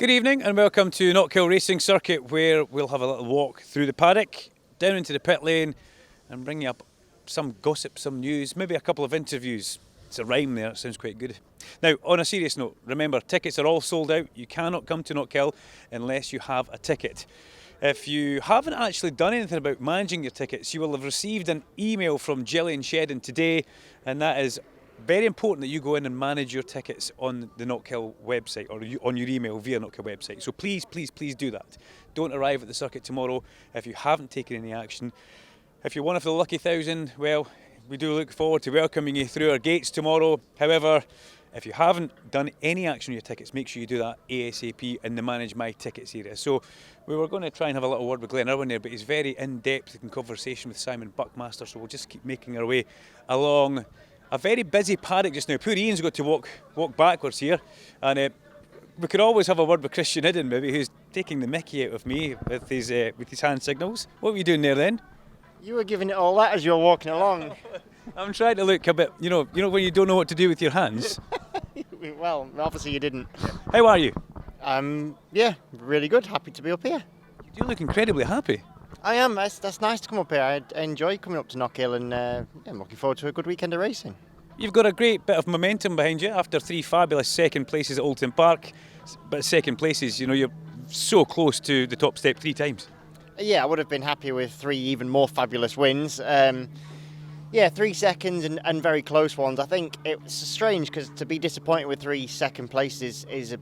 Good evening and welcome to Knockhill Racing Circuit, where we'll have a little walk through the paddock, down into the pit lane and bring you up some gossip, some news, maybe a couple of interviews. It's a rhyme there, it sounds quite good. Now, on a serious note, remember, tickets are all sold out. You cannot come to Knockhill unless you have a ticket. If you haven't actually done anything about managing your tickets, you will have received an email from Gillian Shedden today, and that is very important that you go in and manage your tickets on the Knockhill website or on your email via Knockhill website. So please do that. Don't arrive at the circuit tomorrow if you haven't taken any action. If you're one of the lucky 1,000, well, we do look forward to welcoming you through our gates tomorrow. However, if you haven't done any action on your tickets, make sure you do that ASAP in the Manage My Tickets area. So we were going to try and have a little word with Glenn Irwin there, but he's very in-depth in conversation with Simon Buckmaster, so we'll just keep making our way along a very busy paddock just now. Poor Ian's got to walk backwards here, and we could always have a word with Christian Hidden, maybe, who's taking the mickey out of me with his hand signals. What were you doing there then? You were giving it all that as you were walking along. I'm trying to look a bit, you know when you don't know what to do with your hands. Well, obviously you didn't. How are you? Yeah, really good. Happy to be up here. You do look incredibly happy. I am. That's nice to come up here. I enjoy coming up to Knockhill, and I'm looking forward to a good weekend of racing. You've got a great bit of momentum behind you after 3 fabulous second places at Oulton Park. But second places, you're so close to the top step 3 times. Yeah, I would have been happy with 3 even more fabulous wins. 3 seconds and very close ones. I think it's strange because to be disappointed with 3 second places is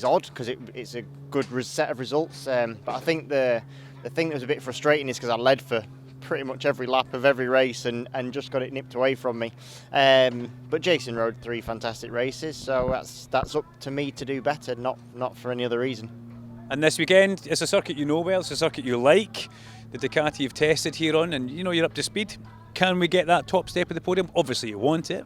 odd because it's a good set of results. But I think the thing that was a bit frustrating is because I led for pretty much every lap of every race and just got it nipped away from me. But Jason rode 3 fantastic races, so that's up to me to do better, not for any other reason. And this weekend, it's a circuit you know well, it's a circuit you like, the Ducati you've tested here on, and you're up to speed. Can we get that top step of the podium? Obviously you want it.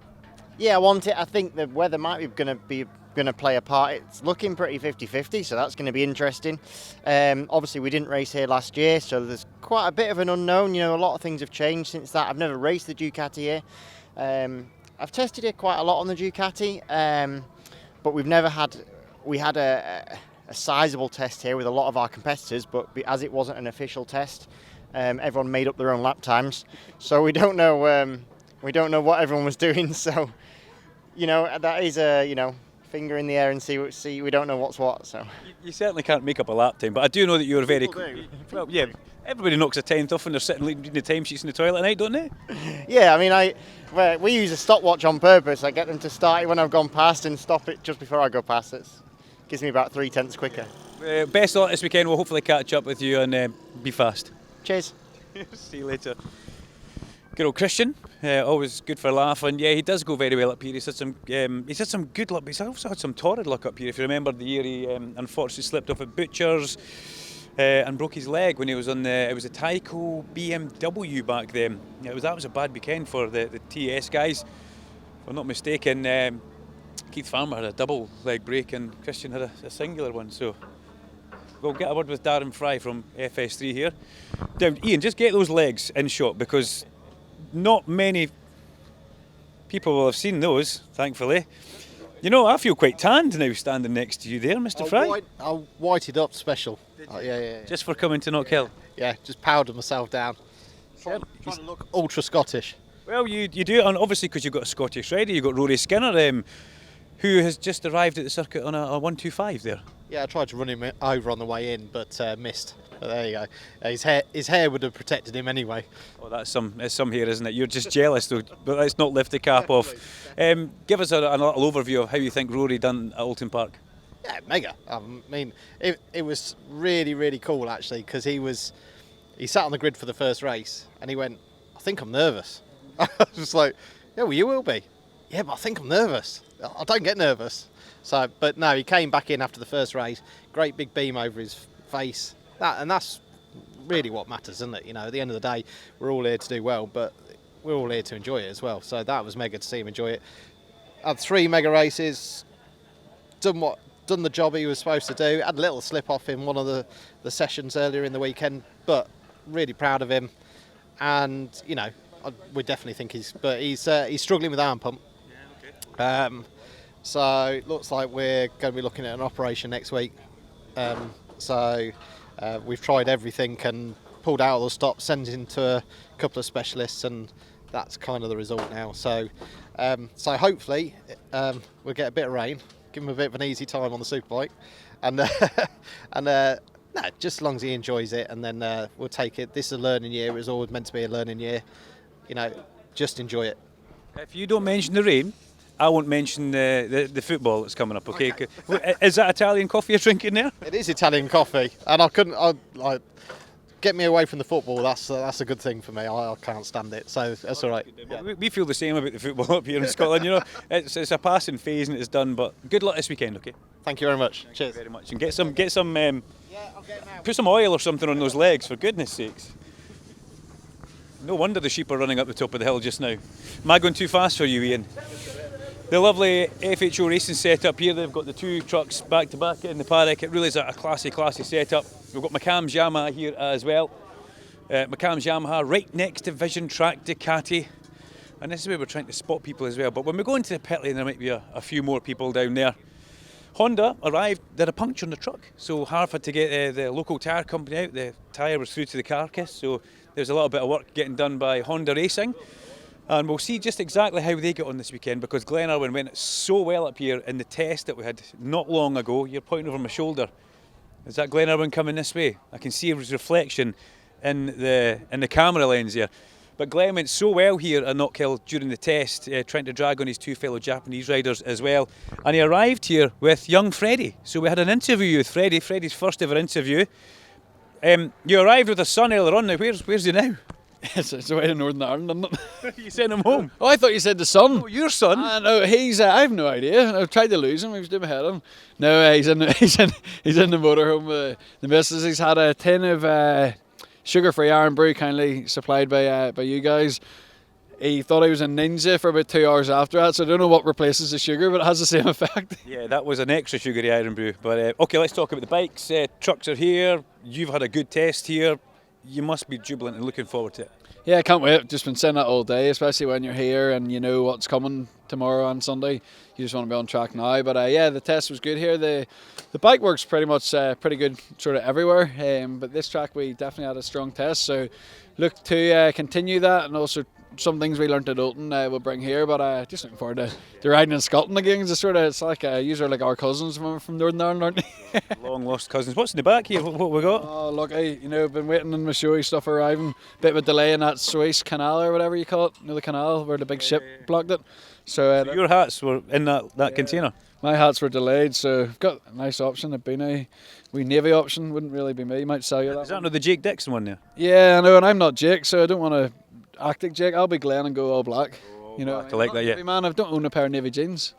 Yeah, I want it. I think the weather might be going to play a part. It's looking pretty 50-50, so that's going to be interesting. Obviously we didn't race here last year, so there's quite a bit of an unknown. A lot of things have changed since that. I've never raced the Ducati here. I've tested it quite a lot on the Ducati, but we had a sizable test here with a lot of our competitors, but as it wasn't an official test, everyone made up their own lap times, so we don't know what everyone was doing. So that is a finger in the air and see. We don't know what's what. So you certainly can't make up a lap time, but I do know that you're very well. Yeah, everybody knocks a tenth off when they're sitting reading the timesheets in the toilet at night, don't they? Yeah, I mean, we use a stopwatch on purpose. I get them to start it when I've gone past and stop it just before I go past. It gives me about 3 tenths quicker. Best of luck this weekend. We'll hopefully catch up with you and be fast. Cheers. See you later. Good old Christian, always good for a laugh, and yeah, he does go very well up here. He's had some good luck, but he's also had some torrid luck up here. If you remember the year he unfortunately slipped off at Butcher's and broke his leg when he was on it was a Tyco BMW back then. That was a bad weekend for the TS guys. If I'm not mistaken, Keith Farmer had a double leg break and Christian had a singular one. So we'll get a word with Darren Fry from FS3 here. Now, Ian, just get those legs in shot because not many people will have seen those, thankfully. I feel quite tanned now standing next to you there, Mr. Fry. I whited up special. Yeah. Just for coming to Knockhill? Yeah, just powdered myself down. Trying to look ultra Scottish. Well, you do it, and obviously because you've got a Scottish rider, you've got Rory Skinner, who has just arrived at the circuit on a 125 there. Yeah, I tried to run him over on the way in, but missed. But there you go. His hair would have protected him anyway. Oh, that's some hair, isn't it? You're just jealous, though. But let's not lift the cap off. Give us a little overview of how you think Rory done at Oulton Park. Yeah, mega. I mean, it was really, really cool actually because he sat on the grid for the first race and he went, "I think I'm nervous." I was just like, "Yeah, well, you will be." "Yeah, but I think I'm nervous." "I don't get nervous." So, but no, he came back in after the first race, great big beam over his face. That's really what matters, isn't it? At the end of the day, we're all here to do well, but we're all here to enjoy it as well. So that was mega to see him enjoy it. Had 3 mega races, done the job he was supposed to do. Had a little slip off in one of the sessions earlier in the weekend, but really proud of him. And we definitely think he's struggling with arm pump. Yeah, okay. So it looks like we're going to be looking at an operation next week. So we've tried everything and pulled out all the stops, sent it into a couple of specialists, and that's kind of the result now. So hopefully we'll get a bit of rain, give him a bit of an easy time on the superbike, and no, just as long as he enjoys it, and then we'll take it. This is a learning year. It was always meant to be a learning year. Just enjoy it. If you don't mention the rain, I won't mention the football that's coming up, okay? Is that Italian coffee you're drinking there? It is Italian coffee, and I get me away from the football. That's a good thing for me. I can't stand it, so that's all right. Yeah. We feel the same about the football up here in Scotland. It's a passing phase and it's done. But good luck this weekend, okay? Thank you very much. Cheers. Thank you very much, and get some. Put some oil or something on those legs, for goodness sakes. No wonder the sheep are running up the top of the hill just now. Am I going too fast for you, Ian? The lovely FHO racing setup here. They've got the two trucks back to back in the paddock. It really is a classy setup. We've got McCann's Yamaha here as well. McCann's Yamaha right next to Vision Track Ducati. And this is where we're trying to spot people as well. But when we go into the pit lane, there might be a few more people down there. Honda arrived, they had a puncture in the truck. So Harv had to get the local tyre company out. The tyre was through to the carcass. So there's a little bit of work getting done by Honda Racing. And we'll see just exactly how they get on this weekend, because Glenn Irwin went so well up here in the test that we had not long ago. You're pointing over my shoulder. Is that Glenn Irwin coming this way? I can see his reflection in the camera lens here. But Glenn went so well here at Knockhill during the test, trying to drag on his two fellow Japanese riders as well. And he arrived here with young Freddie. So we had an interview with Freddie, Freddie's first ever interview. You arrived with a son earlier on. Now, where's he now? It's away in Northern Ireland, isn't it? You sent him home. Oh, I thought you said the son. Oh, your son? No, he's. I have no idea. I've tried to lose him. He was doing ahead of him. No, he's in the motorhome. The missus. He's had a tin of sugar-free iron brew, kindly supplied by you guys. He thought he was a ninja for about 2 hours after that, so I don't know what replaces the sugar, but it has the same effect. Yeah, that was an extra sugary iron brew. But okay, let's talk about the bikes. Trucks are here. You've had a good test here. You must be jubilant and looking forward to it. Yeah, I can't wait. Just been saying that all day, especially when you're here and you know what's coming tomorrow and Sunday. You just want to be on track now. But yeah, the test was good here. The bike works pretty much pretty good sort of everywhere. But this track we definitely had a strong test. So look to continue that, and also some things we learnt at Oulton we'll bring here. But just looking forward to riding in Scotland again. It's like usually like our cousins from Northern Ireland, aren't they? Long lost cousins. What's in the back here? What we got? Oh look, been waiting on the showy stuff arriving. Bit of a delay in that Suez Canal or whatever you call it. The canal where the big ship blocked it. So your hats were in that container. My hats were delayed, so I've got a nice option. It'd been a wee navy option. Wouldn't really be me. Might sell you that. Is that not the Jake Dixon one there? Yeah, I know, and I'm not Jake, so I don't want to act like Jake. I'll be Glenn and go all black. I like that. Yeah, man, I don't own a pair of navy jeans.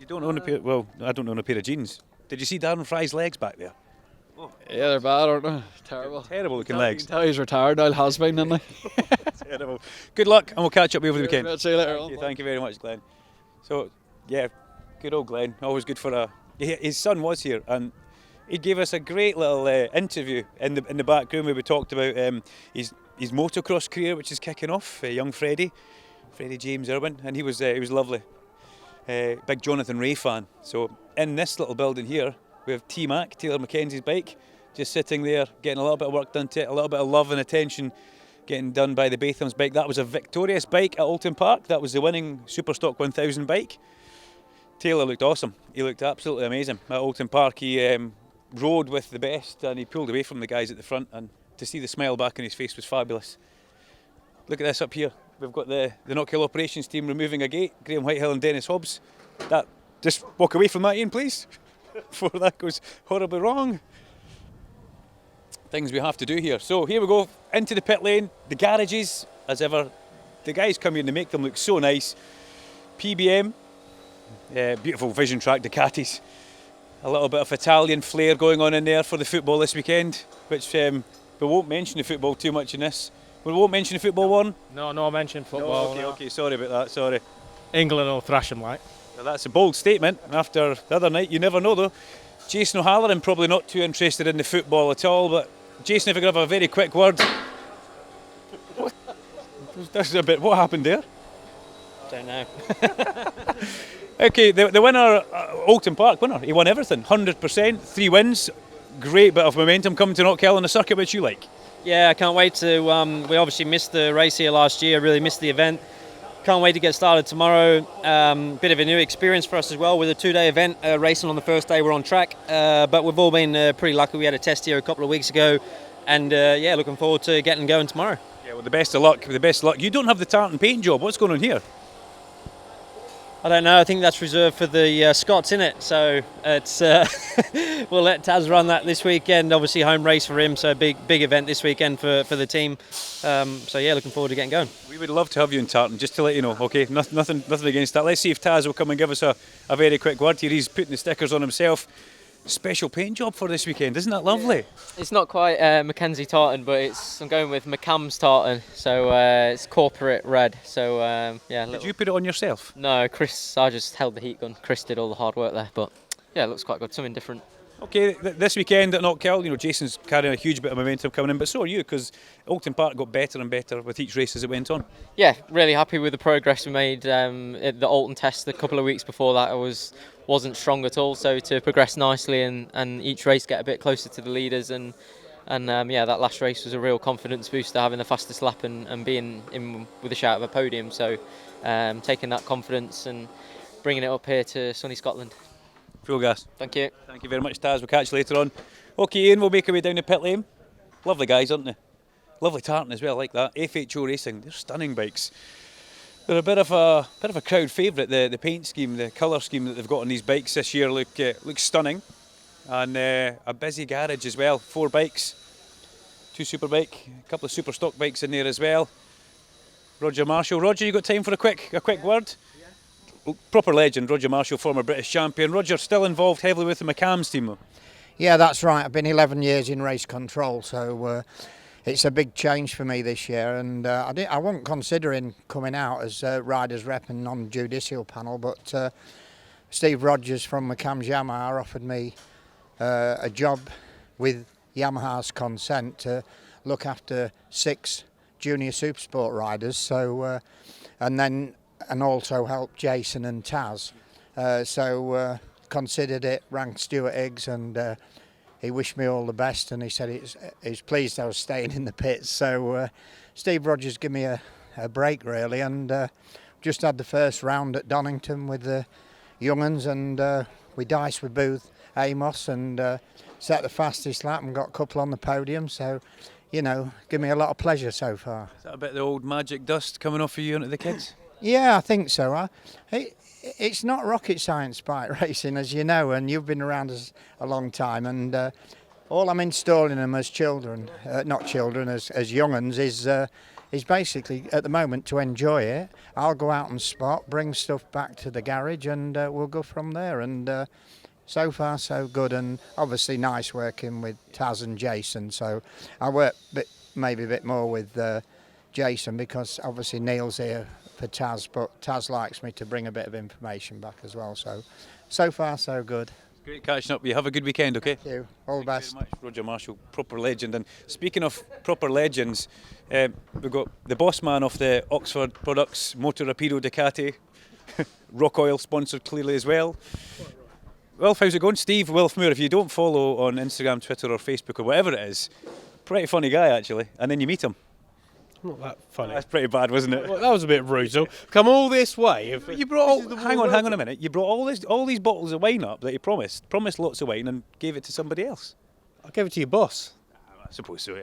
You don't own a pair? Well, I don't own a pair of jeans. Did you see Darren Fry's legs back there? Oh. Yeah, they're bad, aren't they? Terrible. Terrible looking legs. You can tell he's retired now. Has been, isn't he? Terrible. Good luck, and we'll catch up over the weekend. I'll see you later on. Thank you very much, Glenn. So, yeah, good old Glenn. Always good for his son was here, and he gave us a great little interview in the back room where we talked about his motocross career, which is kicking off. Young Freddie James Irwin, and he was lovely. Big Jonathan Ray fan. So in this little building here, we have T-Mac, Taylor Mackenzie's bike, just sitting there, getting a little bit of work done to it, a little bit of love and attention getting done by the Batham's bike. That was a victorious bike at Oulton Park. That was the winning Superstock 1000 bike. Taylor looked awesome. He looked absolutely amazing at Oulton Park. He rode with the best, and he pulled away from the guys at the front, and to see the smile back on his face was fabulous. Look at this up here. We've got the Knockhill operations team removing a gate. Graham Whitehill and Dennis Hobbs. Just walk away from that, Ian, please, before that goes horribly wrong. Things we have to do here. So here we go, into the pit lane, the garages, as ever. The guys come here and they make them look so nice. PBM, beautiful Vision Track Ducatis. A little bit of Italian flair going on in there for the football this weekend, which we won't mention the football too much in this. We won't mention the football one. No mention football. No, okay, sorry about that, sorry. England will thrash them like. Well, that's a bold statement after the other night. You never know though. Jason O'Halloran probably not too interested in the football at all, but Jason, if you could have a very quick word. What? This is a bit. What happened there? Don't know. Okay, the winner, Oulton Park winner. He won everything. 100%, 3 wins. great bit of momentum coming to Knockhill on the circuit, which you like. Yeah, I can't wait to. We obviously missed the race here last year. Really missed the event. Can't wait to get started tomorrow. Bit of a new experience for us as well with a 2-day event. Racing on the first day, we're on track. But we've all been pretty lucky. We had a test here a couple of weeks ago, and yeah, looking forward to getting going tomorrow. Yeah, well, the best of luck. The best of luck. You don't have the tartan paint job. What's going on here? I don't know. I think that's reserved for the Scots, innit? So it's we'll let Taz run that this weekend. Obviously, home race for him, so big event this weekend for the team. So yeah, looking forward to getting going. We would love to have you in tartan, just to let you know. Okay, nothing against that. Let's see if Taz will come and give us a very quick word here. He's putting the stickers on himself. Special paint job for this weekend, isn't that lovely? It's not quite Mackenzie tartan, but I'm going with McCam's tartan, so it's corporate red. So yeah. Did you put it on yourself? No, Chris. I just held the heat gun. Chris did all the hard work there, but yeah, it looks quite good. Something different. Okay, this weekend at Knockhill, Jason's carrying a huge bit of momentum coming in, but so are you, because Oulton Park got better and better with each race as it went on. Yeah, really happy with the progress we made at the Oulton test a couple of weeks before that. Wasn't strong at all, so to progress nicely and each race get a bit closer to the leaders and yeah, that last race was a real confidence booster, having the fastest lap and being in with a shout of a podium. So taking that confidence and bringing it up here to sunny Scotland. Full gas. Thank you. Thank you very much, Taz. We'll catch you later on. Okay, Ian, we'll make our way down the pit lane. Lovely guys, aren't they? Lovely tartan as well, I like that. FHO Racing, they're stunning bikes. They're a bit of a crowd favourite. The paint scheme, the colour scheme that they've got on these bikes this year looks stunning. And a busy garage as well. 4 bikes, 2 superbike, a couple of super stock bikes in there as well. Roger Marshall. Roger, you got time for a quick word? Proper legend, Roger Marshall, former British champion. Roger, still involved heavily with the McCam's team though? Yeah, that's right. I've been 11 years in race control, so it's a big change for me this year. And I wasn't considering coming out as riders rep and non-judicial panel, but Steve Rogers from McCam's Yamaha offered me a job with Yamaha's consent to look after 6 junior supersport riders. So and also help Jason and Taz. So considered it, rang Stuart Higgs, and he wished me all the best, and he said he's pleased I was staying in the pits. So Steve Rogers gave me a break really, and just had the first round at Donington with the young uns, and we diced with Booth Amos and set the fastest lap and got a couple on the podium. So give me a lot of pleasure so far. Is that a bit of the old magic dust coming off of you onto the kids? Yeah, I think so. It's not rocket science bike racing, as you know, and you've been around us a long time. And all I'm installing them as children, not children, as young uns, is basically at the moment to enjoy it. I'll go out and spot, bring stuff back to the garage, and we'll go from there. And so far, so good. And obviously, nice working with Taz and Jason. So I work maybe a bit more with Jason because obviously Neil's here for Taz, but Taz likes me to bring a bit of information back as well. So far so good. Great catching up. You have a good weekend, okay? Thank you. All the best. Thank you very much, Roger Marshall, proper legend. And speaking of proper legends, we've got the boss man of the Oxford products, Motor Rapido Ducati, Rock Oil sponsored clearly as well. Wilf, how's it going? Steve Wilfmoor, if you don't follow on Instagram, Twitter or Facebook or whatever it is, pretty funny guy actually, and then you meet him. Not that funny. That's pretty bad, wasn't it? Well, that was a bit rude. So come all this way. You brought hang on a minute. You brought all these bottles of wine up that you promised lots of wine and gave it to somebody else. I gave it to your boss. I suppose so, yeah.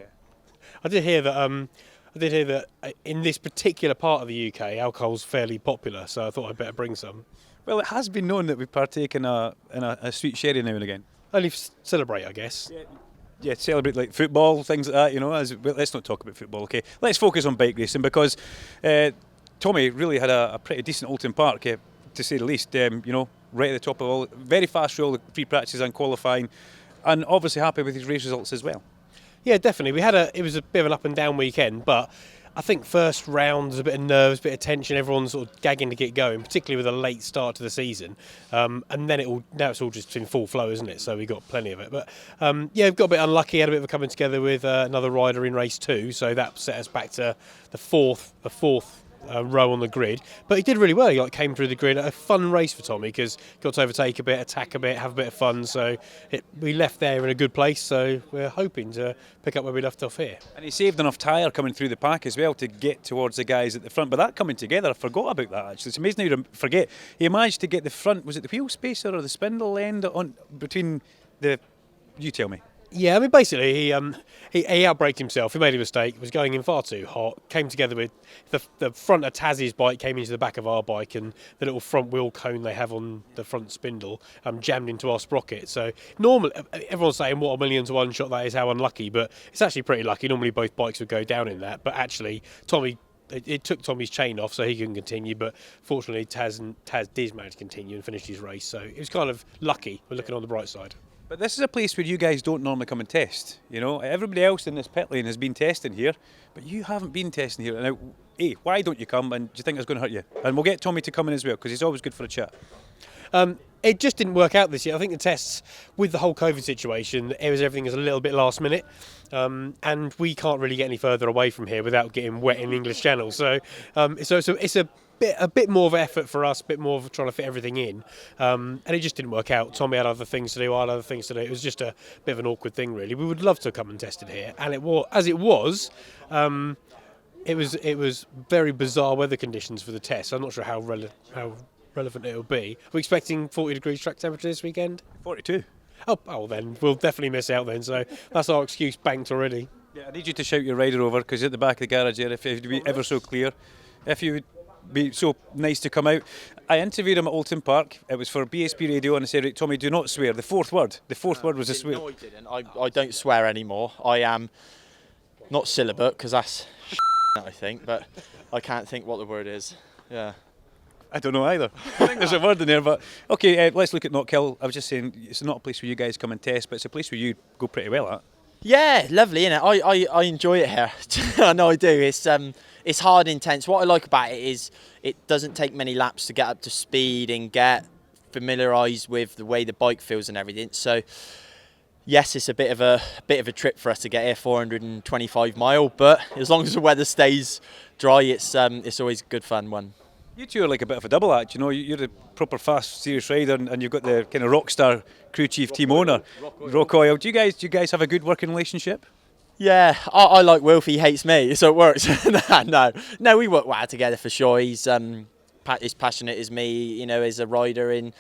I did hear that in this particular part of the UK, alcohol's fairly popular, so I thought I'd better bring some. Well, it has been known that we partake in a sweet sherry now and again. Only celebrate, I guess. Yeah, celebrate like football, things like that, let's not talk about football, okay? Let's focus on bike racing because Tommy really had a pretty decent Oulton Park, to say the least, right at the top of all, very fast through all the free practices and qualifying, and obviously happy with his race results as well. Yeah, definitely. It was a bit of an up and down weekend, but I think first round was a bit of nerves, a bit of tension, everyone's sort of gagging to get going, particularly with a late start to the season. And then now it's all just in full flow, isn't it? So we got plenty of it. But we've got a bit unlucky, had a bit of a coming together with another rider in race 2, so that set us back to the fourth row on the grid, but he did really well. He came through the grid. A fun race for Tommy because got to overtake a bit, attack a bit, have a bit of fun. So we left there in a good place. So we're hoping to pick up where we left off here. And he saved enough tyre coming through the pack as well to get towards the guys at the front. But that coming together, I forgot about that actually. It's amazing how you forget. He managed to get the front, was it the wheel spacer or the spindle end on between the, you tell me. Yeah, I mean, basically, he outbraked himself. He made a mistake. Was going in far too hot. Came together with the front of Taz's bike came into the back of our bike, and the little front wheel cone they have on the front spindle jammed into our sprocket. So normally, everyone's saying what a 1,000,000 to 1 shot that is, how unlucky. But it's actually pretty lucky. Normally, both bikes would go down in that. But actually, Tommy. It took Tommy's chain off so he couldn't continue, but fortunately Taz did manage to continue and finish his race. So it was kind of lucky. We're looking on the bright side. But this is a place where you guys don't normally come and test. You know, everybody else in this pit lane has been testing here, but you haven't been testing here. Now, A, why don't you come, and do you think it's going to hurt you? And we'll get Tommy to come in as well, because he's always good for a chat. It just didn't work out this year. I think the tests, with the whole COVID situation, everything is a little bit last minute, and we can't really get any further away from here without getting wet in English Channel. So it's a bit more of effort for us, a bit more of trying to fit everything in, and it just didn't work out. Tommy had other things to do, I had other things to do. It was just a bit of an awkward thing, really. We would love to come and test it here, and it was very bizarre weather conditions for the test. I'm not sure how relevant it will be. We're expecting 40 degrees track temperature this weekend. 42. Oh, then we'll definitely miss out then. So that's our excuse banked already. Yeah, I need you to shout your rider over, because at the back of the garage there, if you'd be ever so clear, if you would be so nice to come out. I interviewed him at Oulton Park. It was for BSB radio, and I said, right, Tommy, do not swear. The fourth word was a swear. No, I didn't. I don't swear anymore. I am not syllabate, because that's I think, but I can't think what the word is. Yeah. I don't know either. I think there's a word in there, but okay, let's look at Knockhill. I was just saying, it's not a place where you guys come and test, but it's a place where you go pretty well at. Yeah, lovely, isn't it? I enjoy it here. I know I do. It's hard, intense. What I like about it is it doesn't take many laps to get up to speed and get familiarised with the way the bike feels and everything. So yes, it's a bit of a trip for us to get here, 425 mile, but as long as the weather stays dry, it's always good fun one. You two are like a bit of a double act, you know. You're the proper fast, serious rider, and you've got the kind of rock star crew chief team owner, Rock Oil. Do you guys have a good working relationship? Yeah, I like Wilf. He hates me, so it works. No, we work well together for sure. He's as passionate as me, you know, as a rider, and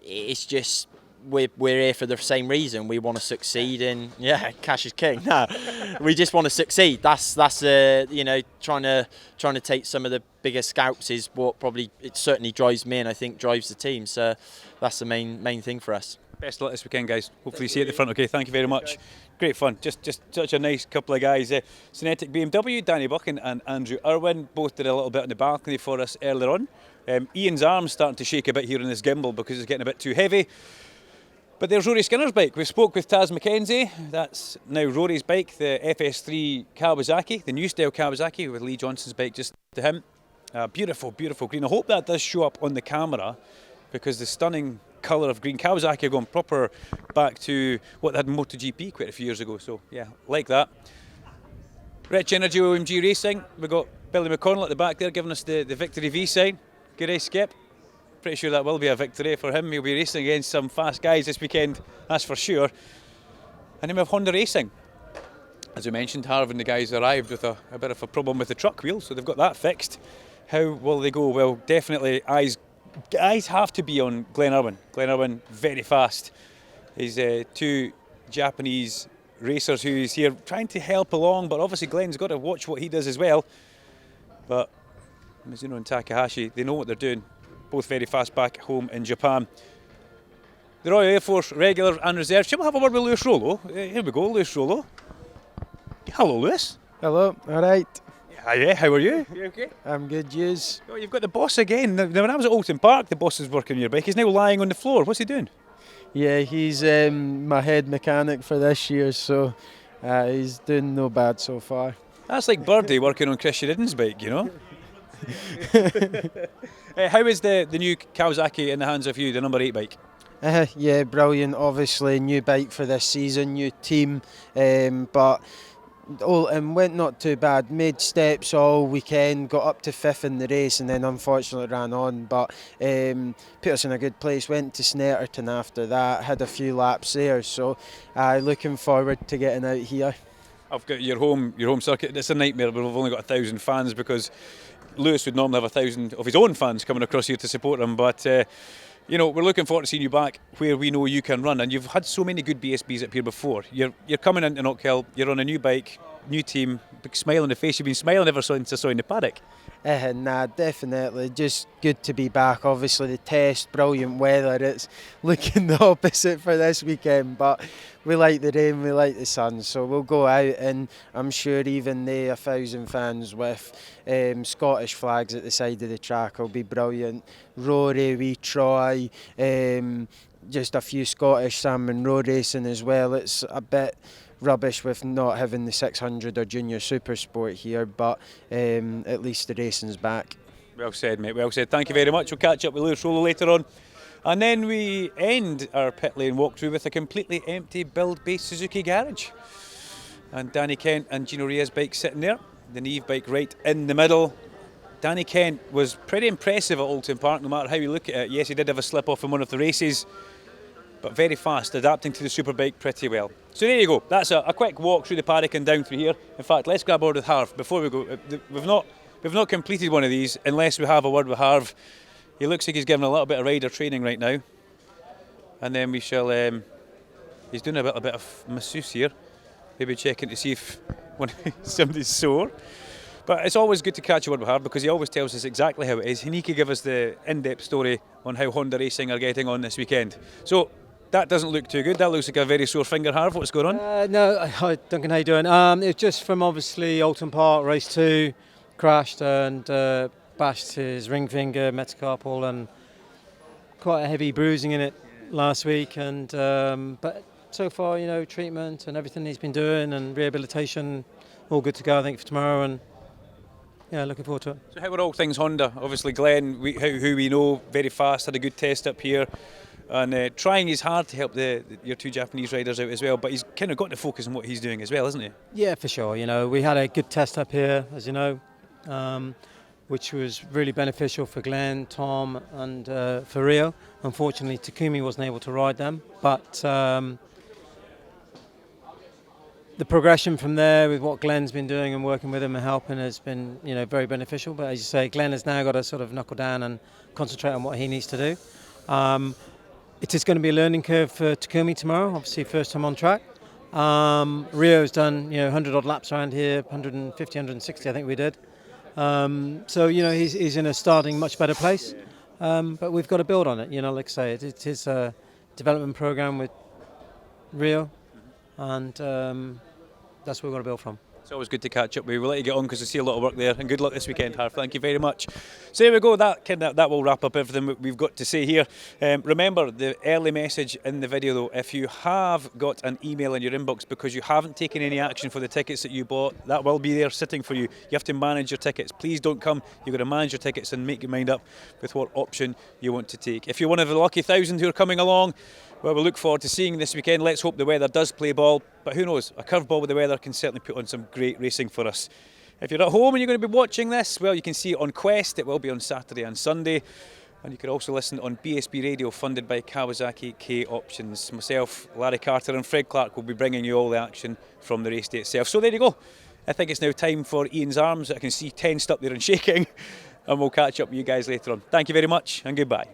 it's just we're here for the same reason. We want to succeed, and yeah, cash is king. No, we just want to succeed. That's you know, trying to take some of the bigger scalps is what probably it certainly drives me, and I think drives the team. So that's the main thing for us. Best of luck this weekend, guys. Hopefully see you at the front. Okay, thank you very much. Great fun. Just such a nice couple of guys. Cinetic BMW, Danny Buchan and Andrew Irwin both did a little bit on the balcony for us earlier on. Ian's arm's starting to shake a bit here in this gimbal because it's getting a bit too heavy. But there's Rory Skinner's bike. We spoke with Taz McKenzie. That's now Rory's bike, the FS3 Kawasaki, the new style Kawasaki with Lee Johnson's bike just to him. Beautiful, beautiful green. I hope that does show up on the camera because the stunning colour of green. Kawasaki are going proper back to what they had in MotoGP quite a few years ago. So yeah, like that. Rich Energy OMG Racing. We've got Billy McConnell at the back there giving us the Victory V sign. Good day, Skip. Pretty sure that will be a victory for him. He'll be racing against some fast guys this weekend, that's for sure. And then we have Honda Racing. As we mentioned, Harv and the guys arrived with a bit of a problem with the truck wheel, so they've got that fixed. How will they go? Well, definitely eyes have to be on Glenn Irwin. Glenn Irwin, very fast. He's two Japanese racers who's here trying to help along, but obviously Glenn's got to watch what he does as well. But Mizuno and Takahashi, they know what they're doing. Both very fast back home in Japan. The Royal Air Force regular and reserve. Shall we have a word with Lewis Rollo? Here we go, Lewis Rollo. Hello, Lewis. Hello, all right. Yeah, how are you? You okay? I'm good, yous. Oh, you've got the boss again. Now, when I was at Oulton Park, the boss was working on your bike. He's now lying on the floor. What's he doing? Yeah, he's my head mechanic for this year, so he's doing no bad so far. That's like Birdie working on Chris Sheridan's bike, you know? How is the new Kawasaki in the hands of you, the number 8 bike? Yeah, brilliant. Obviously, new bike for this season, new team, but Oldham went not too bad, made steps all weekend, got up to 5th in the race and then unfortunately ran on, but put us in a good place. Went to Snetterton after that, had a few laps there, so looking forward to getting out here. I've got your home circuit. It's a nightmare, but we've only got 1,000 fans because Lewis would normally have 1,000 of his own fans coming across here to support him, but you know, we're looking forward to seeing you back where we know you can run, and you've had so many good BSBs up here before. You're coming into Knockhill, you're on a new bike, new team, big smile on the face. You've been smiling ever since I saw you in the paddock. Nah, definitely. Just good to be back. Obviously, the test, brilliant weather. It's looking the opposite for this weekend, but we like the rain, we like the sun, so we'll go out, and I'm sure even the 1,000 fans with Scottish flags at the side of the track will be brilliant. Rory, wee Troy, just a few Scottish Sam Munro racing as well. It's a bit rubbish with not having the 600 or Junior Super Sport here, but at least the racing's back. Well said, mate, well said. Thank you very much. We'll catch up with Lewis Rollo later on. And then we end our pit lane walkthrough with a completely empty build-based Suzuki garage. And Danny Kent and Gino Ria's bike sitting there, the Neve bike right in the middle. Danny Kent was pretty impressive at Oulton Park, no matter how you look at it. Yes, he did have a slip-off in one of the races, but very fast, adapting to the superbike pretty well. So there you go, that's a quick walk through the paddock and down through here. In fact, let's grab a word with Harv before we go. We've not completed one of these unless we have a word with Harv. He looks like he's giving a little bit of rider training right now. And then we shall, he's doing a bit of masseuse here, maybe checking to see if somebody's sore. But it's always good to catch a word with Harv because he always tells us exactly how it is, and he could give us the in-depth story on how Honda Racing are getting on this weekend. So that doesn't look too good. That looks like a very sore finger, Harv. What's going on? No, hi Duncan, how you doing? It's just from obviously Oulton Park, race 2, crashed and bashed his ring finger, metacarpal, and quite a heavy bruising in it last week. And but so far, you know, treatment and everything he's been doing and rehabilitation, all good to go, I think, for tomorrow. And yeah, looking forward to it. So how are all things Honda? Obviously Glenn, who we know, very fast, had a good test up here, and trying his hard to help your two Japanese riders out as well, but he's kind of got to focus on what he's doing as well, hasn't he? Yeah, for sure. You know, we had a good test up here, as you know, which was really beneficial for Glenn, Tom and for Rio. Unfortunately, Takumi wasn't able to ride them, but the progression from there with what Glenn's been doing and working with him and helping has been, you know, very beneficial. But as you say, Glenn has now got to sort of knuckle down and concentrate on what he needs to do. It is going to be a learning curve for Takumi tomorrow, obviously first time on track. Rio's done, you know, 100 odd laps around here, 150, 160 I think we did. So, you know, he's in a starting much better place. But we've got to build on it, you know, like I say, it is a development program with Rio, and that's what we've got to build from. It's always good to catch up with you. We'll let you get on because I see a lot of work there, and good luck this weekend, Harv. Thank you very much. So there we go, that will wrap up everything we've got to say here. Remember the early message in the video though, if you have got an email in your inbox because you haven't taken any action for the tickets that you bought, that will be there sitting for you. You have to manage your tickets. Please don't come, you've got to manage your tickets and make your mind up with what option you want to take. If you're one of the lucky 1,000 who are coming along, well, we look forward to seeing this weekend. Let's hope the weather does play ball, but who knows, a curveball with the weather can certainly put on some great racing for us. If you're at home and you're going to be watching this, well, you can see it on Quest. It will be on Saturday and Sunday, and you can also listen on BSB Radio, funded by Kawasaki K Options. Myself, Larry Carter and Fred Clark will be bringing you all the action from the race day itself. So there you go. I think it's now time for Ian's arms. I can see tensed up there and shaking, and we'll catch up with you guys later on. Thank you very much and goodbye.